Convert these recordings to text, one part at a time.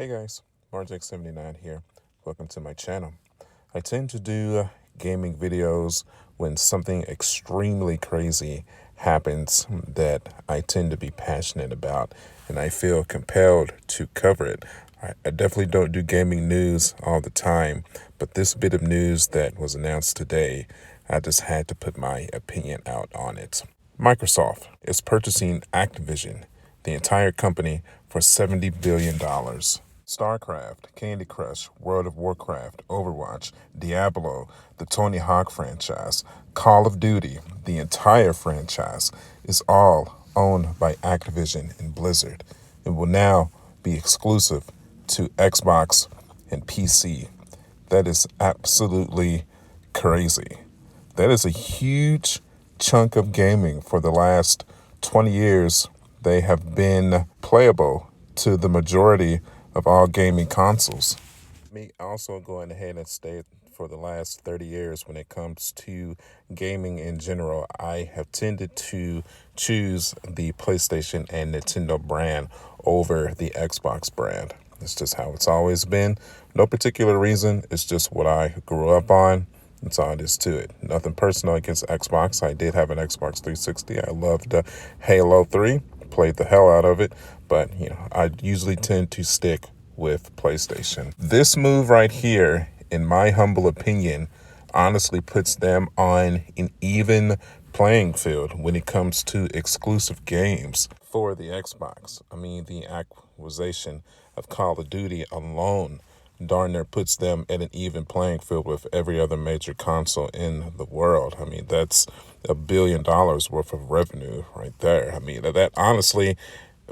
Hey guys, Marjek79 here. Welcome to my channel. I tend to do gaming videos when something extremely crazy happens that I tend to be passionate about and I feel compelled to cover it. I definitely don't do gaming news all the time, but this bit of news that was announced today, I just had to put my opinion out on it. Microsoft is purchasing Activision, the entire company, for $70 billion. StarCraft, Candy Crush, World of Warcraft, Overwatch, Diablo, the Tony Hawk franchise, Call of Duty, the entire franchise is all owned by Activision and Blizzard. It will now be exclusive to Xbox and PC. That is absolutely crazy. That is a huge chunk of gaming. For the last 20 years, they have been playable to the majority of all gaming consoles. Me also going ahead and state for the last 30 years when it comes to gaming in general, I have tended to choose the PlayStation and Nintendo brand over the Xbox brand. It's just how it's always been. No particular reason. It's just what I grew up on. That's all it is to it. Nothing personal against Xbox. I did have an Xbox 360. I loved Halo 3. Played the hell out of it. But, I usually tend to stick with PlayStation. This move right here, in my humble opinion, honestly puts them on an even playing field when it comes to exclusive games for the Xbox. I mean, the acquisition of Call of Duty alone darn near puts them at an even playing field with every other major console in the world. I mean, that's $1 billion worth of revenue right there. I mean, that honestly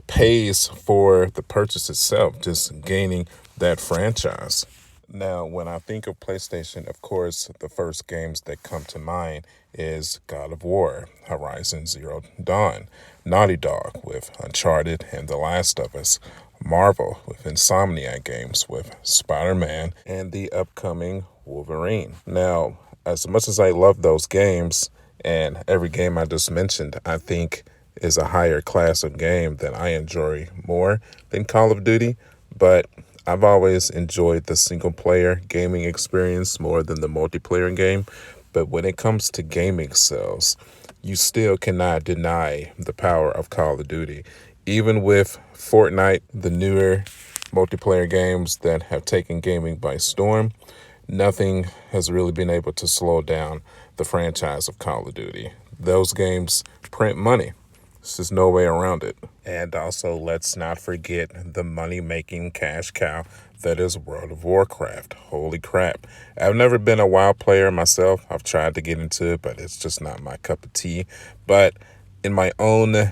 pays for the purchase itself, just gaining that franchise. Now, when I think of PlayStation, of course, the first games that come to mind is God of War, Horizon Zero Dawn, Naughty Dog with Uncharted and The Last of Us, Marvel with Insomniac Games with Spider-Man, and the upcoming Wolverine. Now, as much as I love those games, and every game I just mentioned, I think is a higher class of game that I enjoy more than Call of Duty, but I've always enjoyed the single player gaming experience more than the multiplayer game. But when it comes to gaming sales, you still cannot deny the power of Call of Duty. Even with Fortnite, the newer multiplayer games that have taken gaming by storm, nothing has really been able to slow down the franchise of Call of Duty. Those games print money. There's just no way around it. And also, let's not forget the money-making cash cow that is World of Warcraft. Holy crap. I've never been a WoW player myself. I've tried to get into it, but it's just not my cup of tea. But in my own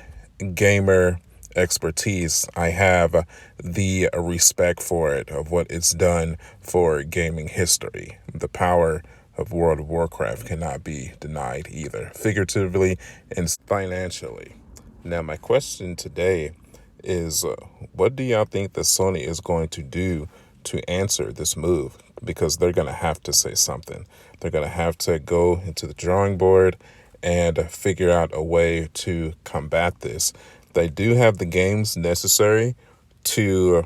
gamer expertise, I have the respect for it, of what it's done for gaming history. The power of World of Warcraft cannot be denied either, figuratively and financially. Now, my question today is, what do y'all think that Sony is going to do to answer this move? Because they're going to have to say something. They're going to have to go into the drawing board and figure out a way to combat this. They do have the games necessary to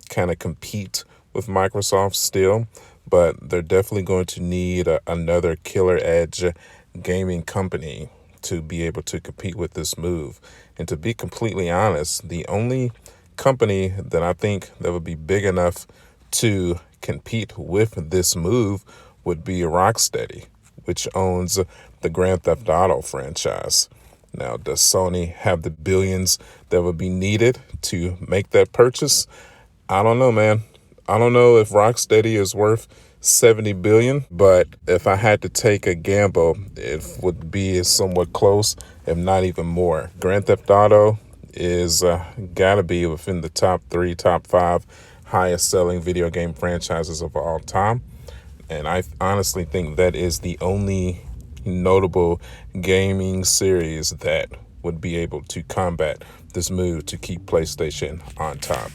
kind of compete with Microsoft still, but they're definitely going to need another killer edge gaming company to be able to compete with this move. And to be completely honest, the only company that I think that would be big enough to compete with this move would be Rocksteady, which owns the Grand Theft Auto franchise. Now, does Sony have the billions that would be needed to make that purchase? I don't know, man. I don't know if Rocksteady is worth 70 billion, but if I had to take a gamble, it would be somewhat close, if not even more. Grand Theft Auto is gotta be within the top 3, top 5 highest selling video game franchises of all time. And I honestly think that is the only notable gaming series that would be able to combat this move to keep PlayStation on top.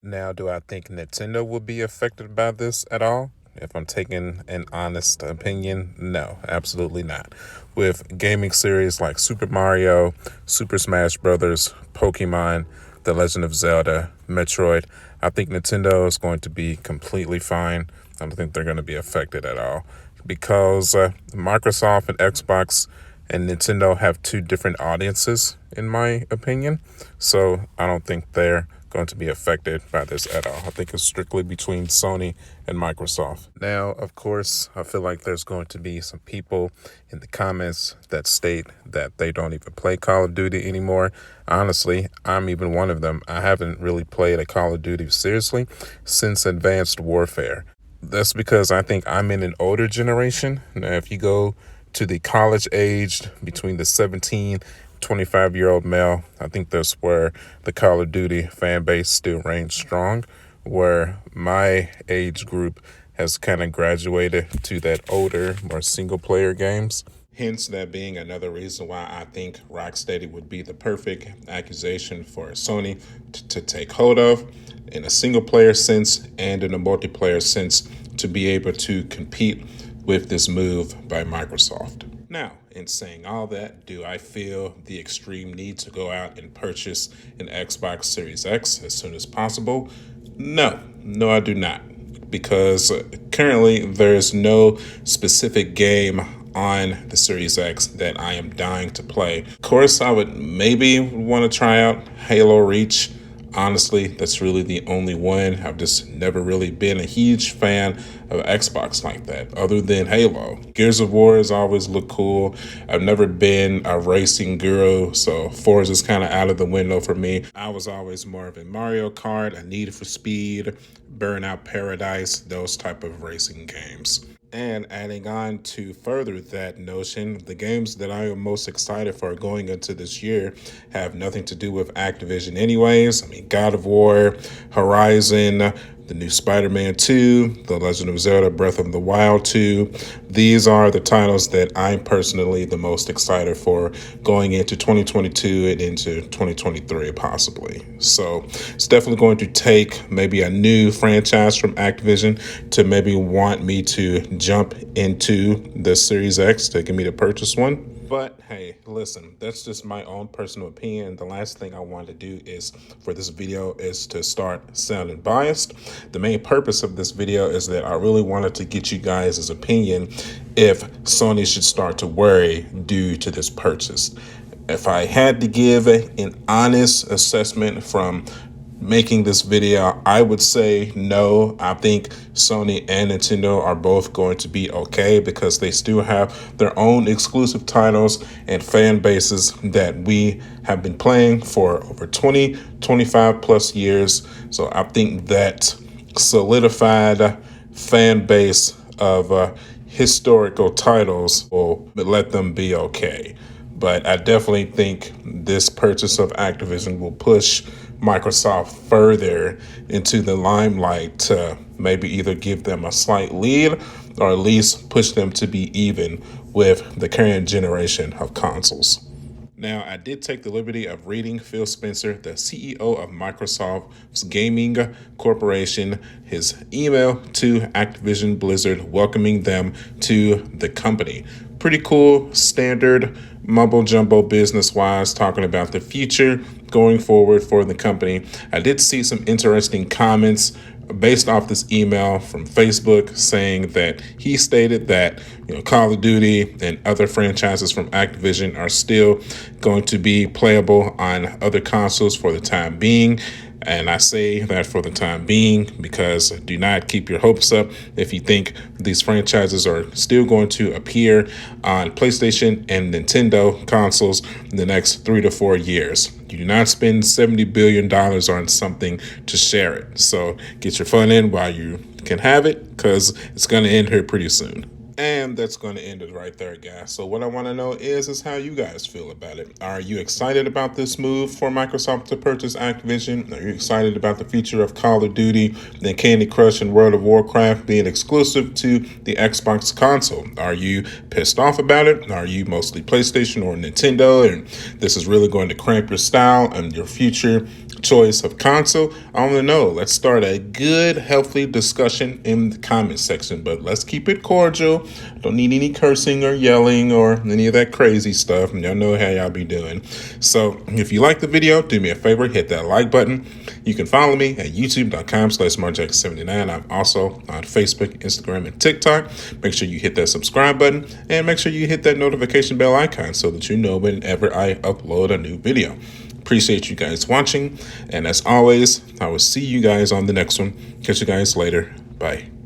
Now, do I think Nintendo will be affected by this at all? If I'm taking an honest opinion, no, absolutely not. With gaming series like Super Mario, Super Smash Brothers, Pokemon, The Legend of Zelda, Metroid, I think Nintendo is going to be completely fine. I don't think they're going to be affected at all because Microsoft and Xbox and Nintendo have two different audiences, in my opinion. So I don't think they're going to be affected by this at all. I think it's strictly between Sony and Microsoft. Now, of course, I feel like there's going to be some people in the comments that state that they don't even play Call of Duty anymore. Honestly, I'm even one of them. I haven't really played a Call of Duty seriously since Advanced Warfare. That's because I think I'm in an older generation. Now, if you go to the college aged between the 17 25-year-old male, I think that's where the Call of Duty fan base still reigns strong, where my age group has kind of graduated to that older, more single-player games. Hence, that being another reason why I think Rocksteady would be the perfect accusation for Sony to take hold of in a single-player sense and in a multiplayer sense to be able to compete with this move by Microsoft. Now, in saying all that, do I feel the extreme need to go out and purchase an Xbox Series X as soon as possible? No, I do not. Because currently there is no specific game on the Series X that I am dying to play. Of course, I would maybe want to try out Halo Reach. Honestly, that's really the only one. I've just never really been a huge fan of Xbox like that, other than Halo. Gears of War has always looked cool. I've never been a racing guru, so Forza is kind of out of the window for me. I was always more of a Mario Kart, a Need for Speed, Burnout Paradise, those type of racing games. And adding on to further that notion, the games that I am most excited for going into this year have nothing to do with Activision anyways. I mean, God of War, Horizon, the new Spider-Man 2, The Legend of Zelda Breath of the Wild 2. These are the titles that I'm personally the most excited for going into 2022 and into 2023 possibly. So it's definitely going to take maybe a new franchise from Activision to maybe want me to jump into the Series X to get me to purchase one. But hey, listen, that's just my own personal opinion. The last thing I want to do is for this video is to start sounding biased. The main purpose of this video is that I really wanted to get you guys' opinion if Sony should start to worry due to this purchase. If I had to give an honest assessment from making this video, I would say no. I think Sony and Nintendo are both going to be okay because they still have their own exclusive titles and fan bases that we have been playing for over 25 plus years. So I think that solidified fan base of historical titles will let them be okay. But I definitely think this purchase of Activision will push Microsoft further into the limelight to maybe either give them a slight lead or at least push them to be even with the current generation of consoles. Now, I did take the liberty of reading Phil Spencer, the CEO of Microsoft's Gaming Corporation, his email to Activision Blizzard welcoming them to the company. Pretty cool, standard mumbo jumbo business wise, talking about the future going forward for the company. I did see some interesting comments based off this email from Facebook saying that he stated that Call of Duty and other franchises from Activision are still going to be playable on other consoles for the time being. And I say that for the time being because do not keep your hopes up if you think these franchises are still going to appear on PlayStation and Nintendo consoles in the next 3 to 4 years. You do not spend $70 billion on something to share it. So get your fun in while you can have it because it's going to end here pretty soon. And that's going to end it right there, guys. So what I want to know is how you guys feel about it. Are you excited about this move for Microsoft to purchase Activision? Are you excited about the future of Call of Duty and Candy Crush and World of Warcraft being exclusive to the Xbox console? Are you pissed off about it? Are you mostly PlayStation or Nintendo? And this is really going to cramp your style and your future choice of console? I want to know. Let's start a good, healthy discussion in the comment section, but let's keep it cordial. Don't need any cursing or yelling or any of that crazy stuff. And y'all know how y'all be doing. So if you like the video, do me a favor, hit that like button. You can follow me at youtube.com/markjackson79. I'm also on Facebook, Instagram, and TikTok. Make sure you hit that subscribe button and make sure you hit that notification bell icon so that you know whenever I upload a new video. Appreciate you guys watching. And as always, I will see you guys on the next one. Catch you guys later. Bye.